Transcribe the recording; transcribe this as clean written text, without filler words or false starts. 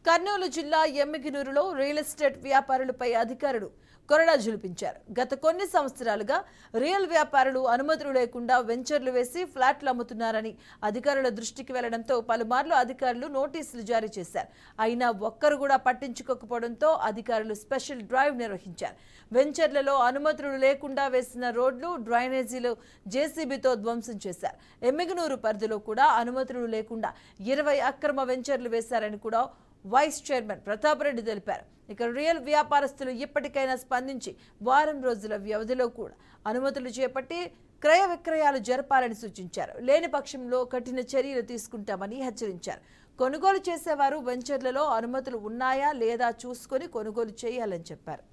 కర్నూలు జిల్లా ఎమ్మిగినూరులో real estate వ్యాపారులపై అధికారులు కొరడా జులిపించారు. గత కొన్ని సంవత్సరాలుగా రియల్ వ్యాపారులు అనుమతులు లేకుండా వెంచర్లు వేసి ఫ్లాట్లు అమ్ముతున్నారని అధికారుల దృష్టికి వెళ్లడంతో పలుమార్లు అధికారులు నోటీసులు జారీ చేశారు. అయినా ఒక్కరు కూడా పట్టించుకోకపోవడంతో అధికారులు స్పెషల్ డ్రైవ్ నిర్వహించారు. వెంచర్లలో అనుమతులు లేకుండా వేసిన రోడ్లు, డ్రైనేజీలు జేసీబీతో ధ్వంసం చేశారు. ఎమ్మిగినూరు పరిధిలో కూడా అనుమతులు లేకుండా 20 అక్రమ వెంచర్లు వేశారని కూడా వైస్ చైర్మన్ ప్రతాప్ రెడ్డి తెలిపారు. ఇక రియల్ వ్యాపారస్తులు ఇప్పటికైనా స్పందించి వారం రోజుల వ్యవధిలో కూడా అనుమతులు చేపట్టి క్రయ విక్రయాలు జరపాలని సూచించారు. లేని పక్షంలో కఠిన చర్యలు తీసుకుంటామని హెచ్చరించారు. కొనుగోలు చేసేవారు వెంచర్లలో అనుమతులు ఉన్నాయా లేదా చూసుకొని కొనుగోలు చేయాలని చెప్పారు.